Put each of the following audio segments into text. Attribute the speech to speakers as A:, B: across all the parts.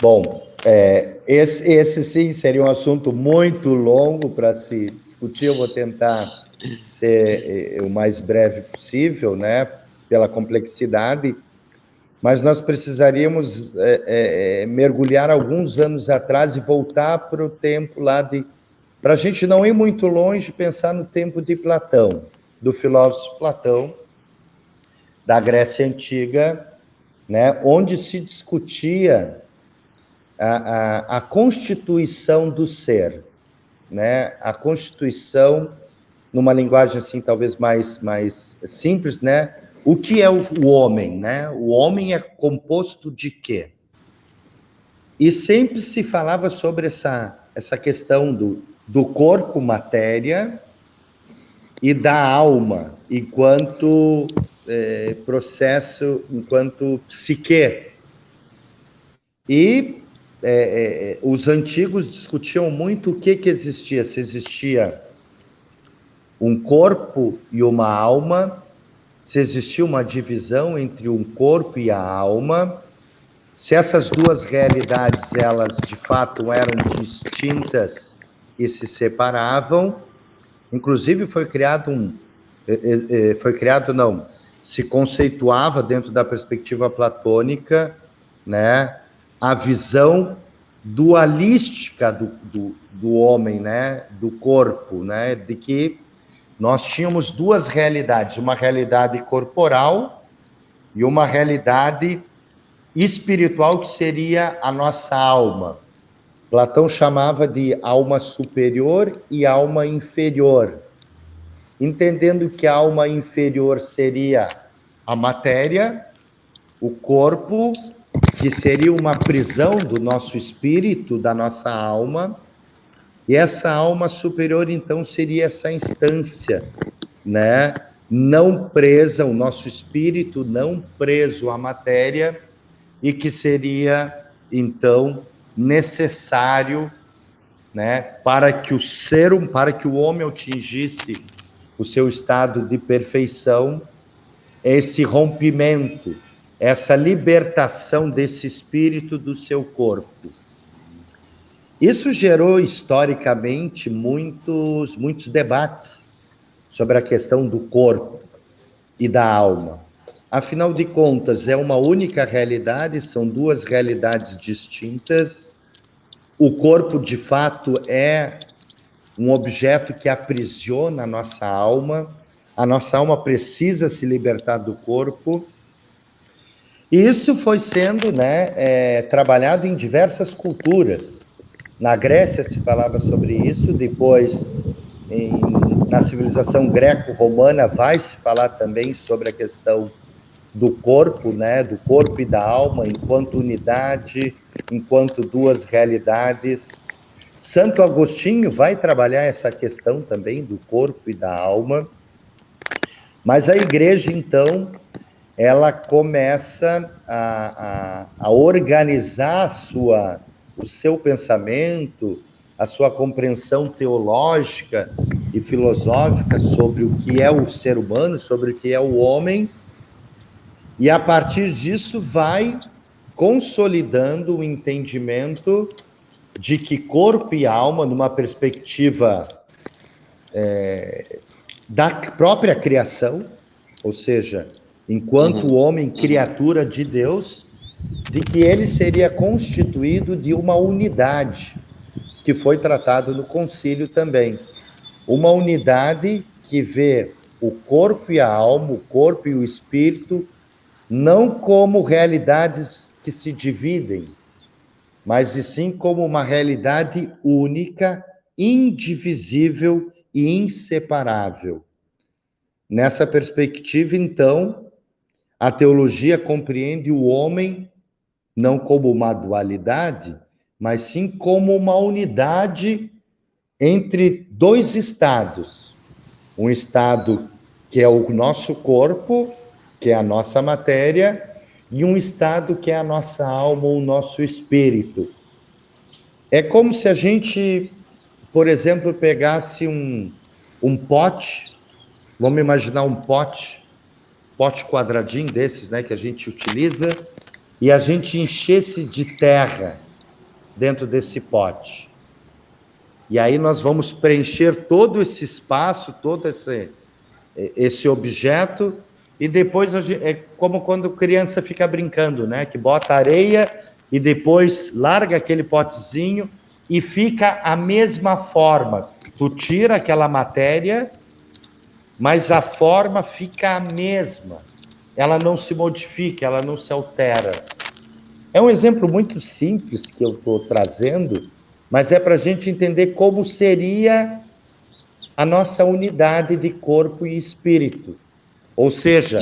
A: Bom, esse sim seria um assunto muito longo para se discutir. Eu vou tentar ser o mais breve possível, né, pela complexidade, mas nós precisaríamos mergulhar alguns anos atrás e voltar para o tempo lá para a gente não ir muito longe, pensar no tempo de Platão, do filósofo Platão, da Grécia Antiga, né, onde se discutia a constituição do ser, né? A constituição, numa linguagem assim talvez mais simples, né? O que é o homem, né? O homem é composto de quê? E sempre se falava sobre essa questão do corpo, matéria, e da alma, enquanto processo, enquanto psique. E os antigos discutiam muito o que existia, se existia um corpo e uma alma, se existia uma divisão entre um corpo e a alma, se essas duas realidades, elas de fato eram distintas e se separavam. Inclusive se conceituava dentro da perspectiva platônica, né, a visão dualística do homem, né, do corpo, né, de que nós tínhamos duas realidades, uma realidade corporal e uma realidade espiritual, que seria a nossa alma. Platão chamava de alma superior e alma inferior, entendendo que a alma inferior seria a matéria, o corpo, que seria uma prisão do nosso espírito, da nossa alma, e essa alma superior, então, seria essa instância, né, não presa, o nosso espírito não preso à matéria, e que seria, então, necessário, né, para que o homem atingisse o seu estado de perfeição, esse rompimento, essa libertação desse espírito do seu corpo. Isso gerou historicamente muitos debates sobre a questão do corpo e da alma. Afinal de contas, é uma única realidade, são duas realidades distintas. O corpo, de fato, é um objeto que aprisiona a nossa alma precisa se libertar do corpo. E isso foi sendo, né, trabalhado em diversas culturas. Na Grécia se falava sobre isso, depois na civilização greco-romana vai se falar também sobre a questão do corpo, né, do corpo e da alma enquanto unidade, enquanto duas realidades. Santo Agostinho vai trabalhar essa questão também do corpo e da alma, mas a igreja, então, ela começa a organizar o seu pensamento, a sua compreensão teológica e filosófica sobre o que é o ser humano, sobre o que é o homem, e a partir disso vai consolidando o entendimento de que corpo e alma, numa perspectiva da própria criação, ou seja, enquanto o homem criatura de Deus, de que ele seria constituído de uma unidade, que foi tratado no concílio também. Uma unidade que vê o corpo e a alma, o corpo e o espírito, não como realidades que se dividem, mas e sim como uma realidade única, indivisível e inseparável. Nessa perspectiva, então, a teologia compreende o homem não como uma dualidade, mas sim como uma unidade entre dois estados. Um estado que é o nosso corpo, que é a nossa matéria, e um estado que é a nossa alma, o nosso espírito. É como se a gente, por exemplo, pegasse um pote, vamos imaginar um pote quadradinho desses, né, que a gente utiliza, e a gente enchesse de terra, dentro desse pote. E aí nós vamos preencher todo esse espaço, todo esse objeto, e depois é como quando criança fica brincando, né? Que bota areia e depois larga aquele potezinho e fica a mesma forma. Tu tira aquela matéria, mas a forma fica a mesma. Ela não se modifica, ela não se altera. É um exemplo muito simples que eu estou trazendo, mas é para a gente entender como seria a nossa unidade de corpo e espírito. Ou seja,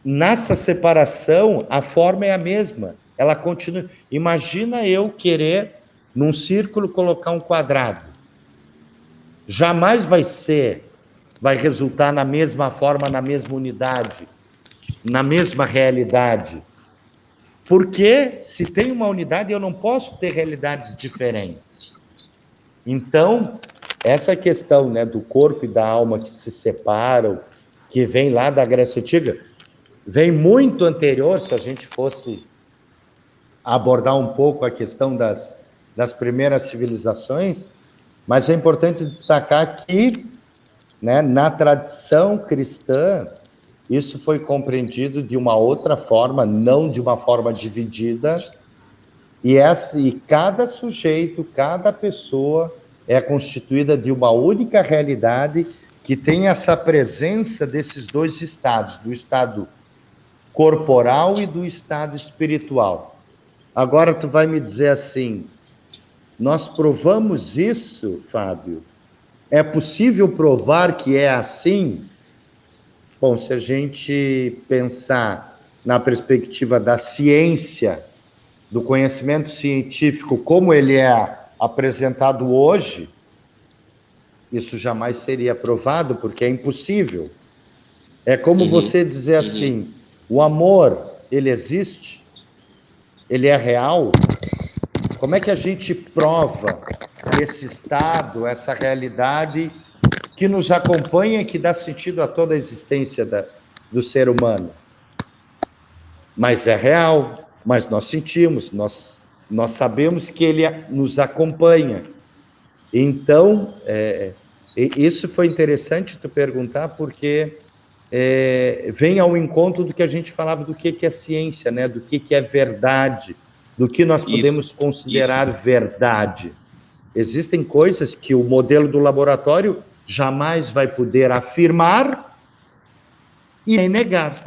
A: nessa separação, a forma é a mesma. Ela continua. Imagina eu querer, num círculo, colocar um quadrado. Jamais vai resultar na mesma forma, na mesma unidade, na mesma realidade. Porque se tem uma unidade, eu não posso ter realidades diferentes. Então, essa questão, né, do corpo e da alma que se separam, que vem lá da Grécia Antiga, vem muito anterior, se a gente fosse abordar um pouco a questão das primeiras civilizações, mas é importante destacar que, né, na tradição cristã, isso foi compreendido de uma outra forma, não de uma forma dividida, e cada sujeito, cada pessoa é constituída de uma única realidade que tem essa presença desses dois estados, do estado corporal e do estado espiritual. Agora tu vai me dizer assim, nós provamos isso, Fábio? É possível provar que é assim? Bom, se a gente pensar na perspectiva da ciência, do conhecimento científico, como ele é apresentado hoje, isso jamais seria provado, porque é impossível. É como você dizer assim, o amor, ele existe? Ele é real? Como é que a gente prova esse estado, essa realidade que nos acompanha e que dá sentido a toda a existência do ser humano? Mas é real, mas nós sentimos, nós sabemos que ele nos acompanha. Então, isso foi interessante tu perguntar, porque vem ao encontro do que a gente falava do que é ciência, né? Do que é verdade, do que nós podemos considerar verdade. Existem coisas que o modelo do laboratório jamais vai poder afirmar e nem negar.